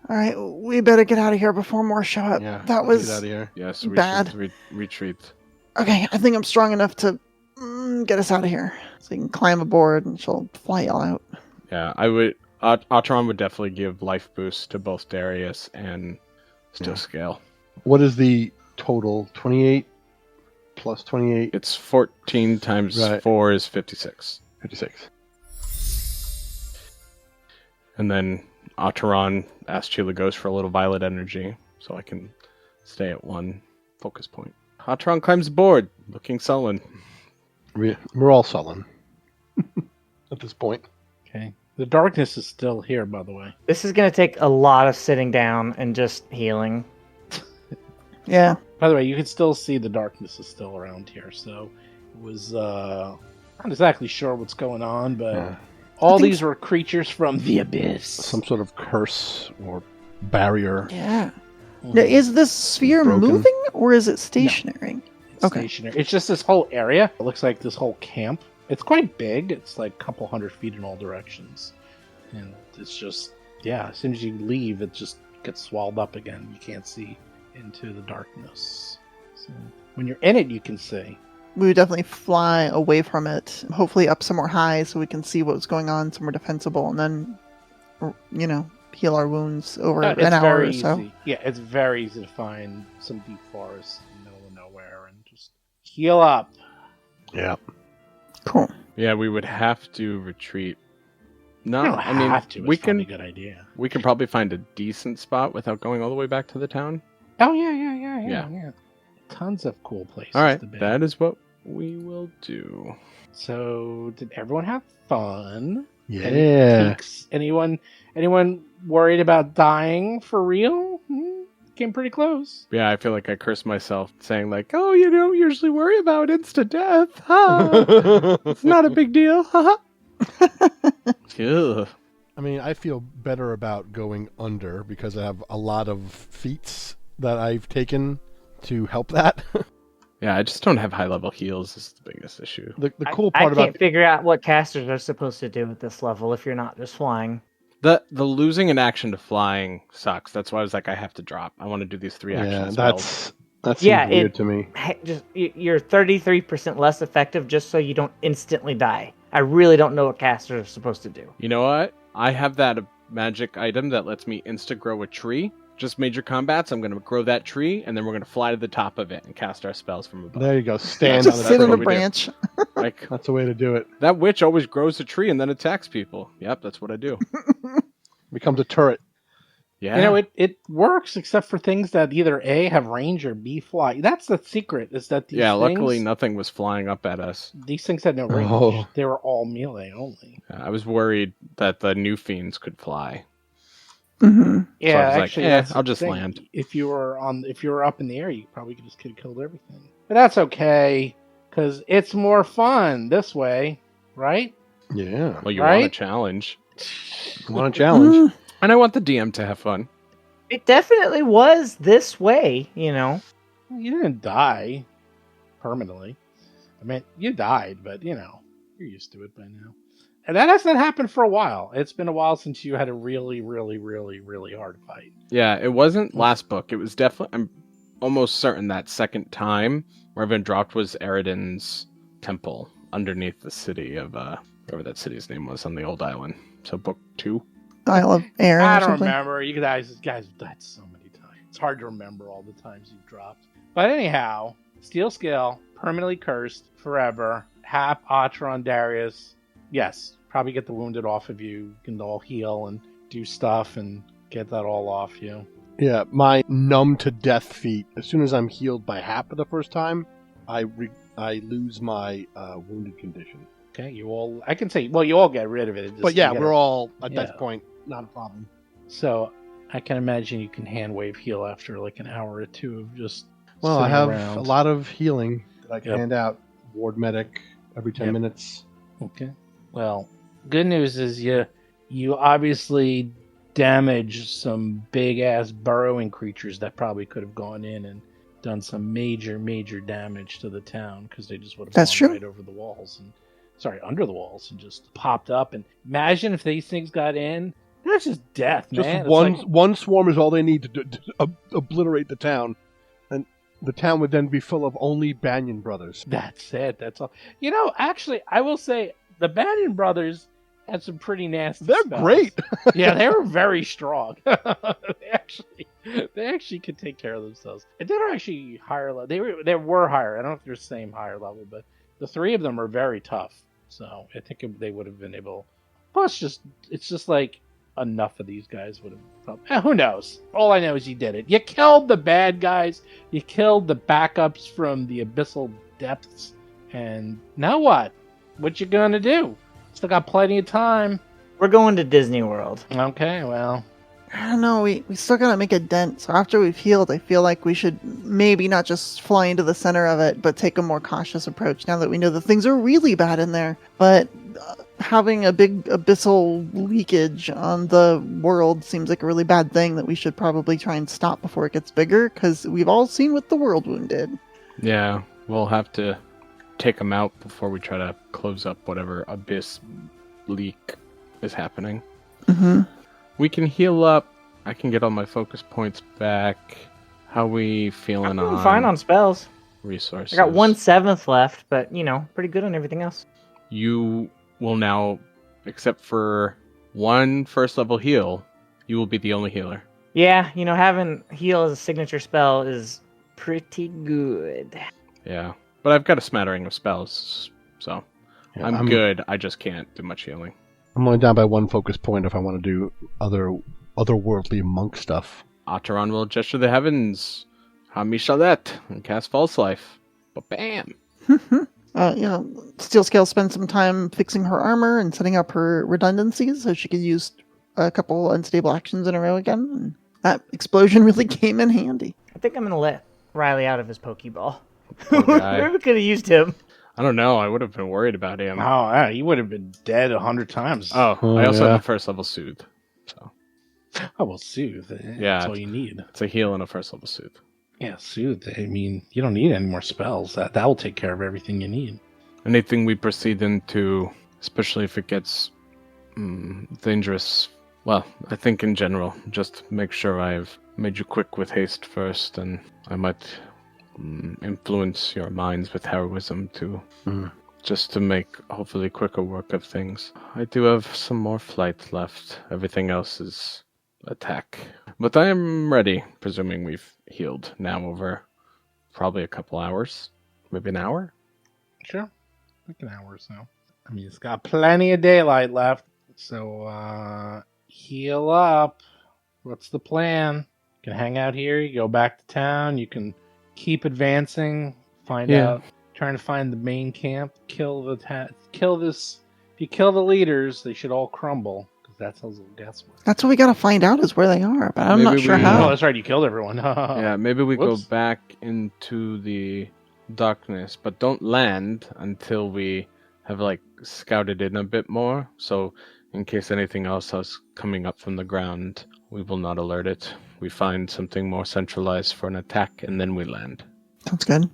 All right, we better get out of here before more show up. yeah, That get was out of here. Yes, we Bad. should retreat. okay. I think I'm strong enough to get us out of here, so you can climb aboard and she'll fly y'all out. Yeah, I would. Atron would definitely give life boost to both Darius and Still Scale. What is the total? 28 plus 28, It's 14 times Right. 4 is 56. 56. And then Acheron asked Chila Ghost for a little violet energy, so I can stay at 1 focus point. Acheron climbs aboard, looking sullen. We're all sullen at this point. Okay. The darkness is still here, by the way. This is gonna take a lot of sitting down and just healing. Yeah. By the way, you can still see the darkness is still around here, so it was not exactly sure what's going on, but Yeah. all I think these were creatures from the abyss. Some sort of curse or barrier. Yeah. Mhm. Now, is this sphere Broken. moving or is it stationary? It's okay. stationary. It's just this whole area. It looks like this whole camp. It's quite big. It's like a couple 100 feet in all directions. And it's just, yeah, as soon as you leave, it just gets swallowed up again. You can't see into the darkness. So when you're in it, you can see. We would definitely fly away from it, hopefully up somewhere high so we can see what's going on, somewhere defensible, and then, heal our wounds over It's an hour very or so. easy. Yeah, it's very easy to find some deep forest in the middle of nowhere and just heal up. Yeah. Cool. Yeah, we would have to retreat. No, You don't I mean have to. It's we probably can a good idea. we can probably find a decent spot without going all the way back to the town. Oh yeah. Tons of cool places. All right, to be. that is what we will do. So, did everyone have fun? Yeah. Any peaks? Anyone worried about dying for real? Came pretty close. Yeah, I feel like I cursed myself saying like, "Oh, you don't usually worry about instant death. Ha! It's not a big deal." Ha Ugh. I mean, I feel better about going under because I have a lot of feats that I've taken to help that. Yeah, I just don't have high level heals. This is the biggest issue. The cool I part can't about figure out what casters are supposed to do at this level if you're not just flying. The losing an action to flying sucks. That's why I was like, I have to drop. I want to do these 3 action spells. that's Yeah, weird it- to me. You're 33% less effective just so you don't instantly die. I really don't know what casters are supposed to do. You know what? I have that magic item that lets me insta grow a tree. Just major combats. I'm going to grow that tree, and then we're going to fly to the top of it and cast our spells from above. There you go. Stand Just on sit the on a we do. branch. Like That's the way to do it. that witch always grows a tree and then attacks people. Yep, that's what I do. Becomes a turret. Yeah. You know, it works except for things that either A have range or B fly. That's the secret. Is that these yeah. Luckily, things, nothing was flying up at us. these things had no range. Oh. They were all melee only. I was worried that the new fiends could fly. Hmm. Yeah, I was like, actually, eh, that's I'll the just thing. land. If you were up in the air, you probably just could have killed everything. But that's okay because it's more fun this way, right? Yeah. Well, you want a Right? challenge, Want a challenge? and I want the DM to have fun. It definitely was this way, you know. You didn't die permanently. I mean, you died, but you're used to it by now. And that hasn't happened for a while. It's been a while since you had a really, really, really, really hard fight. Yeah, it wasn't last book. It was definitely. I'm almost certain that second time where I've been dropped was Eridan's temple underneath the city of whatever that city's name was on the old island. So book 2. Isle of Aaron I or don't something. remember. You guys have died so many times. It's hard to remember all the times you've dropped. But anyhow, Steel Scale, permanently cursed forever. Hap, Atron, Darius. Yes, probably get the wounded off of you. You can all heal and do stuff and get that all off you. Yeah, my numb to death feat. As soon as I'm healed by half of the first time, I lose my wounded condition. Okay, you all. I can say, well, you all get rid of it. It just- But yeah, you we're gotta- all at yeah. that point. Not a problem. So I can imagine you can hand wave heal after like an hour or two of just. Well, I sitting have around. a lot of healing that I can Yep. hand out. Ward medic every 10 Yep. minutes. Okay. Well, good news is you obviously damaged some big ass burrowing creatures that probably could have gone in and done some major damage to the town because they just would have That's gone true. right over the walls and under the walls and just popped up. And imagine if these things got in. That's just death, Just man. It's one like- one swarm is all they need to obliterate the town, and the town would then be full of only Banyan brothers. That's it. That's all. Actually, I will say the Banyan brothers had some pretty nasty. They're spells. great. Yeah, they were very strong. they actually could take care of themselves. And they were actually higher level. They were higher. I don't know if they're the same higher level, but the 3 of them are very tough. So I think they would have been able. Plus, it's just like enough of these guys would have. Who knows? All I know is you did it. You killed the bad guys. You killed the backups from the abyssal depths. And now what? What you gonna do? Still got plenty of time. We're going to Disney World. Okay, well. I don't know. We still gotta make a dent. So after we've healed, I feel like we should maybe not just fly into the center of it, but take a more cautious approach now that we know that things are really bad in there. But having a big abyssal leakage on the world seems like a really bad thing that we should probably try and stop before it gets bigger, because we've all seen what the world wound did. Yeah, we'll have to take them out before we try to close up whatever abyss leak is happening. Mm-hmm. We can heal up. I can get all my focus points back. How we feeling I'm on doing fine on spells. resources? I got 1/7 left, but pretty good on everything else. You will now, except for one first level heal, You will be the only healer. Yeah, having heal as a signature spell is pretty good. Yeah. But I've got a smattering of spells, so Yeah, I'm good. I just can't do much healing. I'm only down by 1 focus point if I want to do otherworldly monk stuff. Acheron will gesture the heavens, Hamishalet, and cast False Life. Ba-bam! Steel Scale spends some time fixing her armor and setting up her redundancies so she could use a couple unstable actions in a row again. And that explosion really came in handy. I think I'm going to let Riley out of his Pokeball. Poor guy. We could have used him. I don't know. I would have been worried about him. Oh, yeah, he would have been dead 100 times. Oh, Oh, I also yeah. have a first level soothe. So Oh, well, soothe. Yeah. That's all you need. it's a heal and a first level soothe. Yeah, soothe. I mean, you don't need any more spells. That will take care of everything you need. Anything we proceed into, especially if it gets dangerous, well, I think in general, just make sure I've made you quick with haste first, and I might influence your minds with heroism too. Just to make hopefully quicker work of things. I do have some more flight left. Everything else is attack. But I am ready, presuming we've healed now over probably a couple hours. Maybe an hour? Sure. Like an hour or so. I mean, it's got plenty of daylight left. So, heal up. What's the plan? You can hang out here. You go back to town. You can keep advancing. Find out. Trying to find the main camp. Kill this. If you kill the leaders, they should all crumble. Because that's how little guesswork. That's what we gotta find out is where they are, but I'm not Maybe sure we- Oh, how. that's right. You killed everyone. Yeah, maybe we go Whoops. back into the darkness, but don't land until we have scouted in a bit more. So in case anything else is coming up from the ground, we will not alert it. We find something more centralized for an attack, and then we land. Sounds good.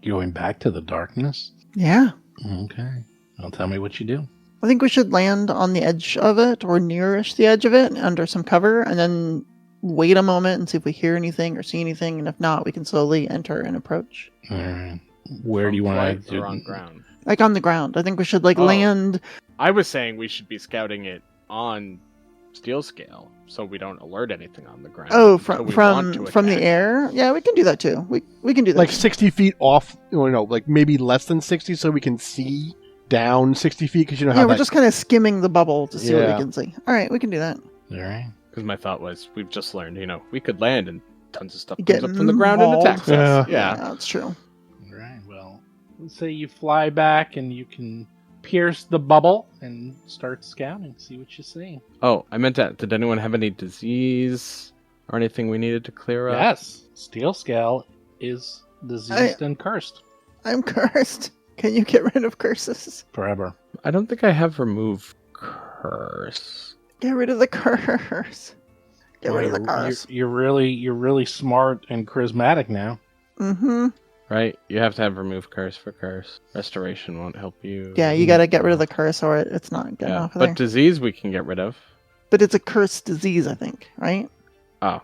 You going back to the darkness? Yeah. Okay. Well, tell me what you do. I think we should land on the edge of it or nearish the edge of it under some cover and then wait a moment and see if we hear anything or see anything. And if not, we can slowly enter and approach. All right. Where do you want Flight to or on ground? Like on the ground. I think we should Oh. land. I was saying we should be scouting it on steel scale, so we don't alert anything on the ground. Oh, until we from want to from the attack. air. Yeah, we can do that too. We can do that. Like 60 feet off, like maybe less than 60 so we can see down 60 feet because you know how yeah, we're that... just kind of skimming the bubble to see what Yeah. we can see. All right, we can do that. All right. Because my thought was, we've just learned, we could land and tons of stuff Get comes up from the ground and mauled. attacks us. Yeah. That's true. All right. Well, let's say you fly back and you can pierce the bubble and start scouting. See what you see. Oh, I meant that. Did anyone have any disease or anything we needed to clear up? Yes. Steel Scale is diseased and cursed I'm cursed. Can you get rid of curses? forever. I don't think I have remove curse. Get rid of the curse. Get rid of the You're- curse. You're really smart and charismatic now. Mm-hmm. Right? You have to have remove curse for curse. Restoration won't help you. Yeah, you gotta get rid of the curse or it's not good Yeah, enough. but disease we can get rid of. But it's a cursed disease, I think, right? Oh,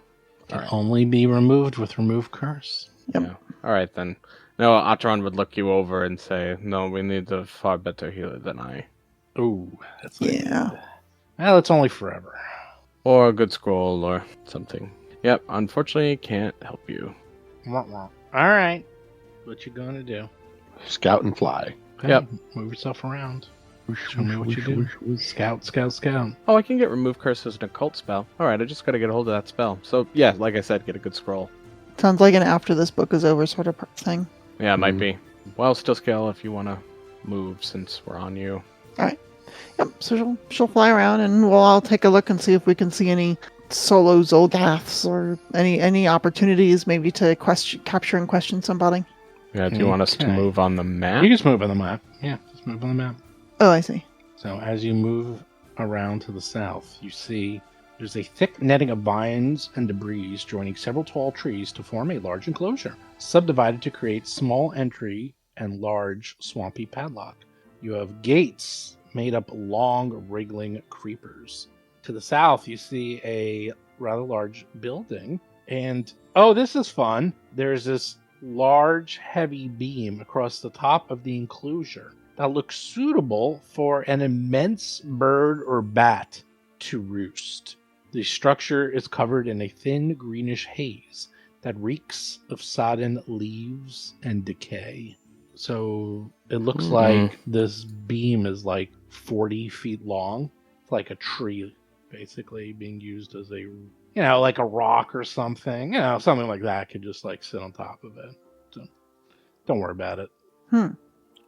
Can Alright. only be removed with remove curse. Yep. yeah. All right then. No, Atron would look you over and say, "No, we need a far better healer than I, Ooh, that's not Yeah. good. Well, it's only forever. or a good scroll or something." Yep. Unfortunately, can't help you. Wah, wah. All right. What you gonna do? Scout and fly. Okay, Yep. Move yourself around. Show me what you do. Scout, scout, scout. Oh, I can get remove curse as an occult spell. All right, I just got to get a hold of that spell. So yeah, like I said, get a good scroll. Sounds like an after this book is over sort of thing. Yeah, it might Mhm. be. Well, still scale if you want to move since we're on you. Yep, so she'll fly around and we'll all take a look and see if we can see any solo Zolgaths or any opportunities maybe to capture and question somebody. Yeah, do you want us to Okay. move on the map? You just move on the map. Yeah, just move on the map. Oh, I see. So as you move around to the south, you see there's a thick netting of vines and debris joining several tall trees to form a large enclosure, subdivided to create small entry and large swampy padlock. You have gates made up long wriggling creepers. To the south, you see a rather large building, and oh, this is fun. There's this large, heavy beam across the top of the enclosure that looks suitable for an immense bird or bat to roost. The structure is covered in a thin greenish haze that reeks of sodden leaves and decay. So it looks like this beam is like 40 feet long. It's like a tree, basically, being used as a, like a rock or something. Something like that could just like sit on top of it. So don't worry about it.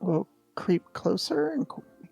We'll creep closer and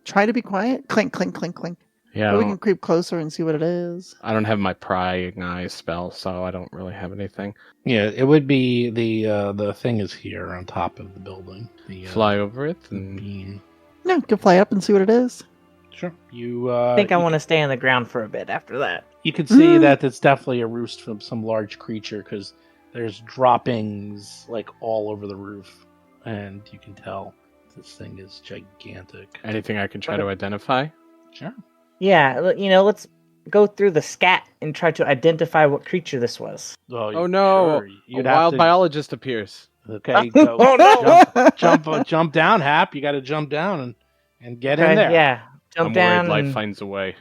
try to be quiet. Clink, clink, clink, clink. Yeah, Or we can creep closer and see what it is. I don't have my prying eye spell, so I don't really have anything. Yeah, it would be the thing is here on top of the building. The Fly over it the and beam. No, you can fly up and see what it is. Sure. You I think I want to stay on the ground for a bit after that. You can see that it's definitely a roost from some large creature because there's droppings like all over the roof, and you can tell this thing is gigantic. anything I can try to identify. Sure. Yeah, let's go through the scat and try to identify what creature this was. Oh no! Sure. A You'd have wild to- biologist appears. Okay, go. Oh, no! jump down, Hap. You got to jump down and get in Okay, there. yeah. I'm Jump down. worried life and- finds a way.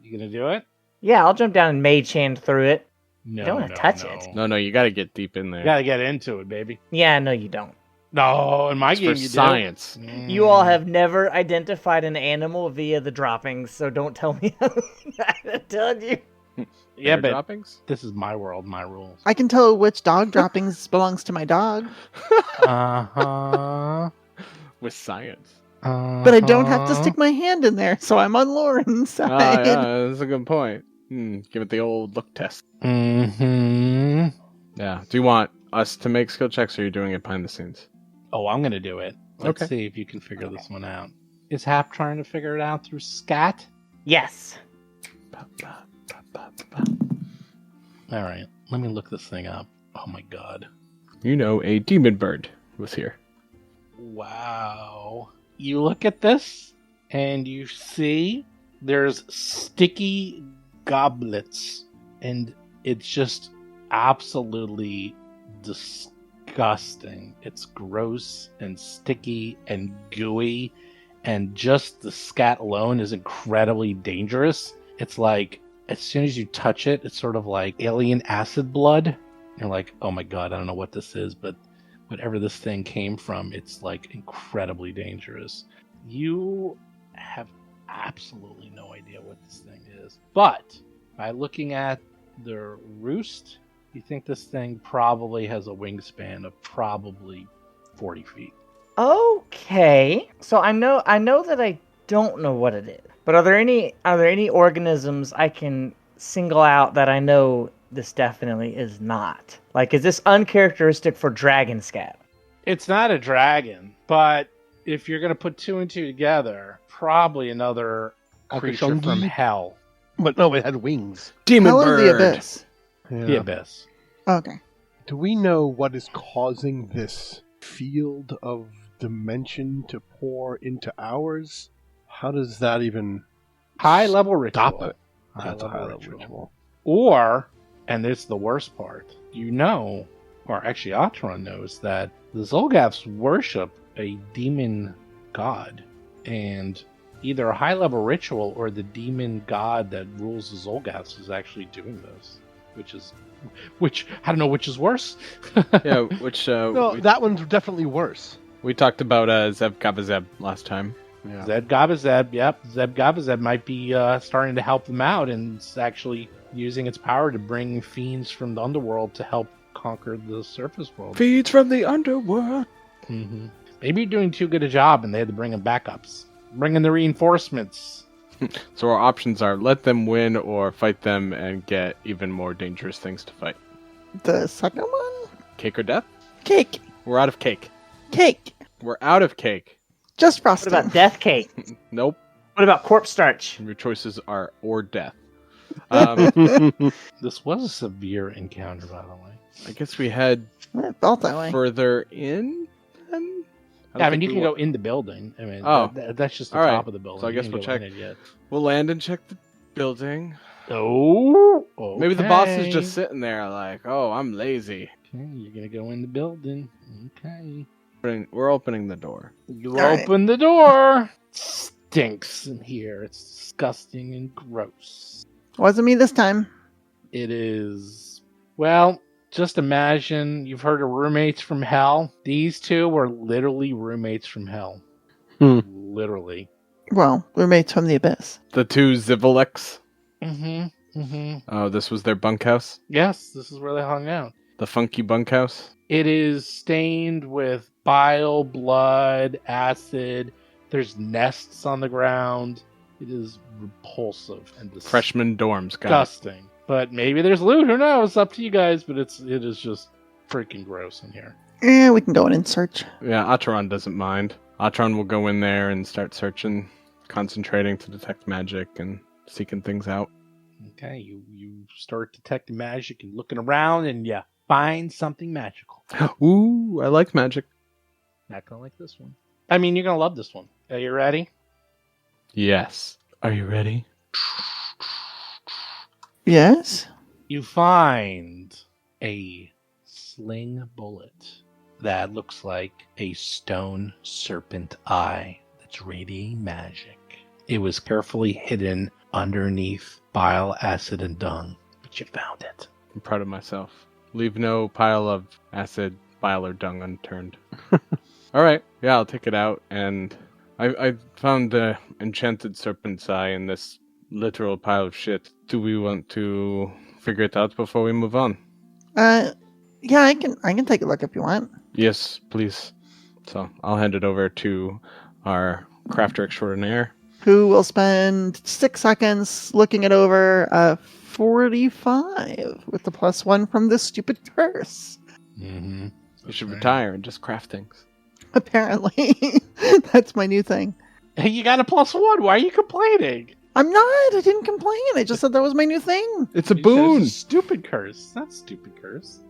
You gonna do it? Yeah, I'll jump down and mage hand through it. No, don't wanna touch it. No, you got to get deep in there. You gotta get into it, baby. Yeah, no, you don't. No, in my It's game for you science. do. You all have never identified an animal via the droppings, so don't tell me. I'm telling you. Yeah, Bear but droppings. this is my world, my rules. I can tell which dog droppings belongs to my dog, Uh-huh. With science. but I don't have to stick my hand in there, so I'm on Lauren's Ah, side. yeah, that's a good point. Give it the old look test. Mm-hmm. Yeah. Do you want us to make skill checks, or are you doing it behind the scenes? Oh, I'm gonna do it. Let's Okay. see if you can figure this one out. Is Hap trying to figure it out through scat? Yes. All right, let me look this thing up. Oh my god. You know, a demon bird was here. Wow. You look at this and you see there's sticky goblets, and it's just absolutely disgusting. It's gross and sticky and gooey, and just the scat alone is incredibly dangerous. It's like as soon as you touch it, it's sort of like alien acid blood. You're like, oh my god, I don't know what this is, but whatever this thing came from, it's like incredibly dangerous. You have absolutely no idea what this thing is. But by looking at the roost, you think this thing probably has a wingspan of probably 40 feet. Okay. So I know that I don't know what it is. But are there any organisms I can single out that I know this definitely is not? Like, is this uncharacteristic for dragon scat? It's not a dragon, but if you're going to put two and two together, probably another creature from Akashongi? hell. But no, it had wings. Demon Hell of bird. the abyss. The abyss. Okay. Do we know what is causing this field of dimension to pour into ours? How does that even High level ritual. stop it? That's a High-level high-level ritual. Or, and this is the worst part, or actually Atron knows, that the Zolgaths worship a demon god. And either a high level ritual or the demon god that rules the Zolgaths is actually doing this. Which, I don't know which is worse. Yeah, which No, that one's definitely worse. we talked about Zeb Gabazeb last time. Yeah. Zeb Gabazeb, yep. Zeb Gabazeb might be starting to help them out, and it's actually using its power to bring fiends from the underworld to help conquer the surface world. Feeds from the underworld. Mm-hmm. Maybe you're doing too good a job, and they had to bring in backups. Bring in the reinforcements. So our options are let them win or fight them and get even more dangerous things to fight. The second one? Cake or death? Cake. We're out of cake. Cake. We're out of cake. Just What frosting. about death cake? Nope. What about corpse starch? Your choices are or death. This was a severe encounter, by the way. I guess we head It felt that way. further in. Then? Yeah, I mean, you can go in the building. I mean, Oh. that's just the All right. top of the building. So I You guess can't we'll go in check. it yet. We'll land and check the building. Oh, Maybe the boss is okay. just sitting there like, oh, I'm lazy. Okay, you're gonna go in the building. Okay. We're opening the door. You All right. open the door. Stinks in here. It's disgusting and gross. Wasn't me this time. It is, well, just imagine you've heard of roommates from hell. These two were literally roommates from hell. Literally. Well, roommates from the abyss. The two Zivalex. Mm-hmm. Oh, this was their bunkhouse? Yes, this is where they hung out. The funky bunkhouse? It is stained with bile, blood, acid. There's nests on the ground. It is repulsive and Freshman dorms, got disgusting. But maybe there's loot. Who knows? It's up to you guys. But it is just freaking gross in here. We can go in and search. it. Yeah, Atron doesn't mind. Atron will go in there and start searching, concentrating to detect magic and seeking things out. Okay, you start detecting magic and looking around, and you find something magical. Ooh, I like magic. Not gonna like this one. I mean, you're gonna love this one. Are you ready? Yes. Are you ready? Yes? You find a sling bullet that looks like a stone serpent eye that's radiating magic. It was carefully hidden underneath bile, acid, and dung, but you found it. I'm proud of myself. Leave no pile of acid, bile, or dung unturned. All right. Yeah, I'll take it out. And I found the enchanted serpent's eye in this literal pile of shit. Do we want to figure it out before we move on? Yeah, I can take a look if you want. Yes, please. So I'll hand it over to our crafter extraordinaire. Who will spend 6 seconds looking it over? 45 with the +1 from this stupid curse. Mm-hmm. You should retire and just craft things. Apparently, that's my new thing. Hey, you got a +1. Why are you complaining? I'm not. I didn't complain. I just said that was my new thing. It's a You said boon. it's a stupid curse. Not stupid curse.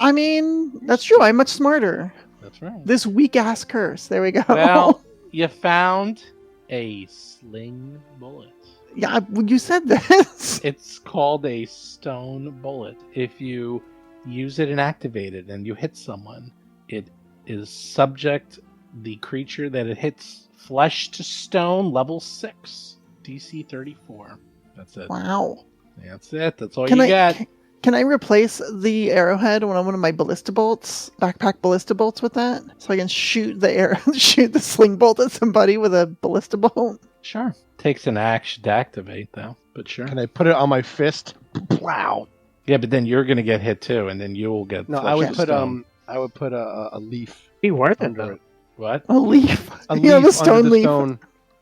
I mean, that's true. I'm much smarter. That's right. This weak ass curse. There we go. Well, you found a sling bullet. yeah, you said this. It's called a stone bullet. If you use it and activate it and you hit someone, it is subject the creature that it hits flesh to stone level 6 DC 34. That's it. Wow. That's it. That's all Can you I get. can I replace the arrowhead on one of my ballista bolts, backpack ballista bolts, with that, so I can shoot the arrow, shoot the sling bolt at somebody with a ballista bolt? Sure. Takes an action to activate though, but sure. Can I put it on my fist? Wow. Yeah, but then you're gonna get hit too, and then you'll get. No, flesh I would to put stone. I would put a leaf Be worth it under though. it. What? A leaf. A You have a leaf stone under the leaf. stone,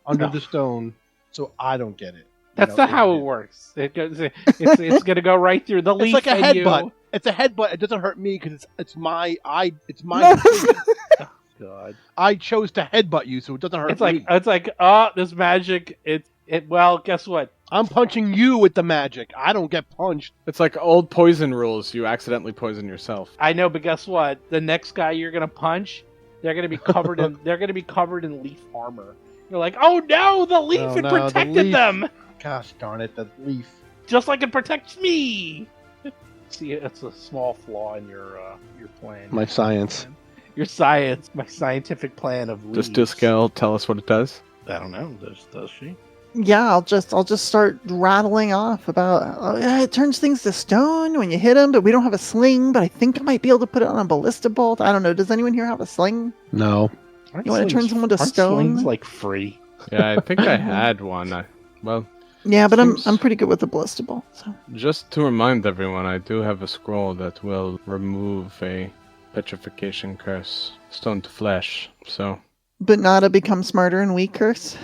under No. the stone, so I don't get it. That's not how it works. It goes. It's gonna go right through the leaf. It's like a and headbutt. you- It's a headbutt. It doesn't hurt me because it's my eye. It's my. decision. God. I chose to headbutt you, so it doesn't hurt me. It's like this magic. Well, guess what? I'm punching you with the magic. I don't get punched. It's like old poison rules. You accidentally poison yourself. I know, but guess what? The next guy you're gonna punch, they're gonna be covered in leaf armor. You're like, oh no, the leaf Oh, it no, the protected leaf. them, Gosh darn it, the leaf. just like it protects me. See, it's a small flaw in your plan. My science. Your science, my scientific plan of Does leaves. Discal tell us what it does? I don't know. Does she? Yeah, I'll just start rattling off about. Oh, yeah, it turns things to stone when you hit them, but we don't have a sling. But I think I might be able to put it on a ballista bolt. I don't know. Does anyone here have a sling? No. You wanna turn someone to aren't stone? Slings like free. Yeah, I think I had one. Well, Yeah, but Seems- I'm pretty good with the ballista bolt. So. just to remind everyone, I do have a scroll that will remove a petrification curse, stone to flesh. So, But not a become smarter and weak curse.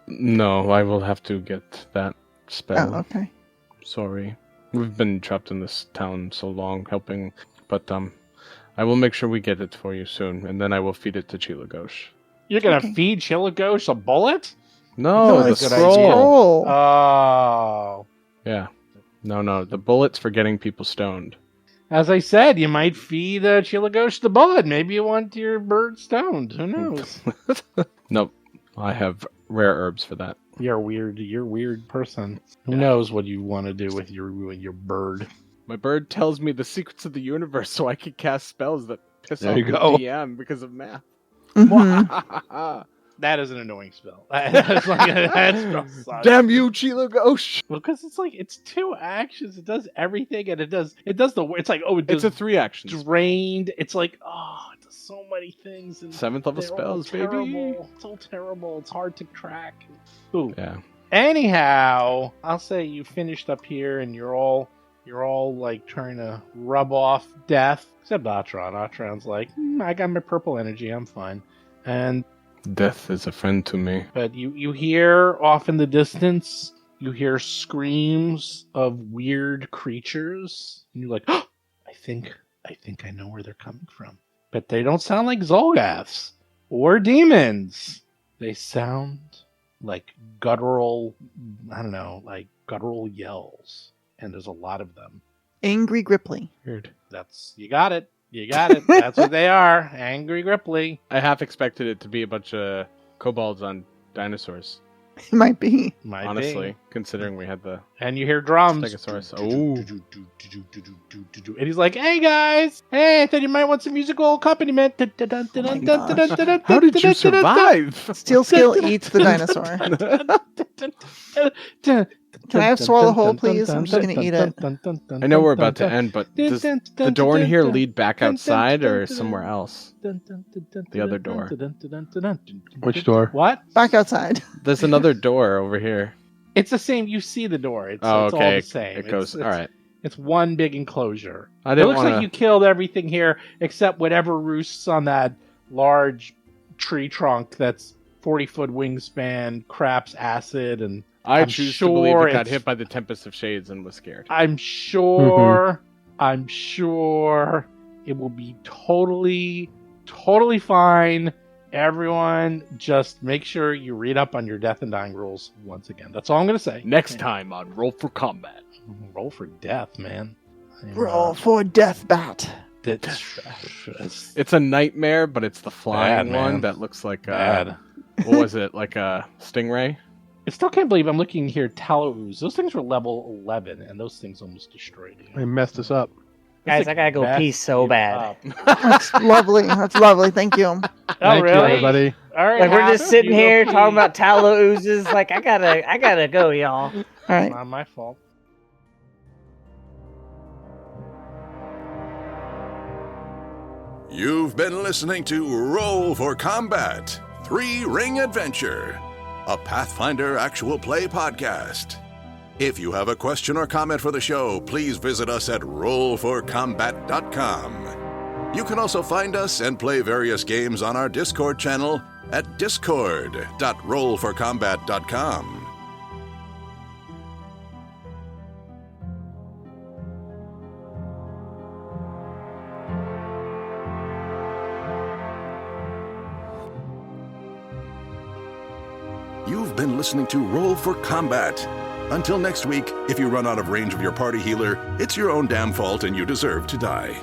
no, I will have to get that spell. Oh, okay. Sorry. We've been trapped in this town so long helping, but I will make sure we get it for you soon, and then I will feed it to Chilagosh. You're gonna Okay. feed Chilagosh a bullet? No, the it's a scroll. scroll. Oh. Yeah. No, the bullet's for getting people stoned. As I said, you might feed Chilagosh the bullet. Maybe you want your bird stoned. Who knows? Nope. I have rare herbs for that. You're a weird person. Who knows what you want to do with your bird? My bird tells me the secrets of the universe so I can cast spells that piss There off you the go. DM because of math. Mhm. That is an annoying spell. That's like that spell sucks. Damn you, Chila Ghost! Because it's like it's 2 actions. It does everything, and it does the. It's like it It's does a 3 actions. drained. It's like it does so many things. And 7th level they're all spells, baby. terrible. It's all terrible. It's hard to track. Ooh. Yeah. Anyhow, I'll say you finished up here, and you're all like trying to rub off death, except Atron. Atron's like, I got my purple energy. I'm fine. And Death is a friend to me. but you hear off in the distance, you hear screams of weird creatures, and you're like, I think I know where they're coming from. But they don't sound like Zolgaths or demons. They sound like guttural, like guttural yells, and there's a lot of them. Angry Gripply. Weird. You got it. That's what they are. Angry Gripply. I half expected it to be a bunch of kobolds on dinosaurs. It might be. Might honestly, be. considering we had the And you hear drums. Stegosaurus. Oh, And he's like, hey guys! Hey, I thought you might want some musical accompaniment. gosh. how did you survive? Steel Scale eats the dinosaur. Can I have swallow whole, please? I'm just gonna eat it. I know we're about to end, but does the door in here lead back outside or somewhere else? The other door. Which door? What? Back outside. There's another door over here. It's the same. You see the door. It's Oh, all okay. the same. It goes. It's, All right. It's one big enclosure. I It didn't looks want like you killed everything here except whatever roosts on that large tree trunk that's 40-foot wingspan, craps acid, and I I'm choose sure to believe it got it's- hit by the Tempest of Shades and was scared. I'm sure it will be totally fine. Everyone, just make sure you read up on your death and dying rules once again. That's all I'm going to say. Next time on Roll for Combat. Roll for death, man. Roll for Death Bat. It's It's a nightmare, but it's the flying Bad, man. one that looks like bad. what was it? Like a stingray? I still can't believe I'm looking here. Tallow ooze. Those things were level 11, and those things almost destroyed you. I messed us up. Guys, I gotta go Messed pee so you bad. up. That's lovely. That's lovely. Thank you. Oh, Thank really? you, everybody. All right, Like we're Hap, just sitting you go here pee. talking about tallow oozes. Like I gotta go, y'all. All right. Not my fault. You've been listening to Roll for Combat 3-Ring Adventure, a Pathfinder actual play podcast. If you have a question or comment for the show, please visit us at rollforcombat.com. You can also find us and play various games on our Discord channel at discord.rollforcombat.com. You've been listening to Roll for Combat. Until next week, if you run out of range of your party healer, it's your own damn fault and you deserve to die.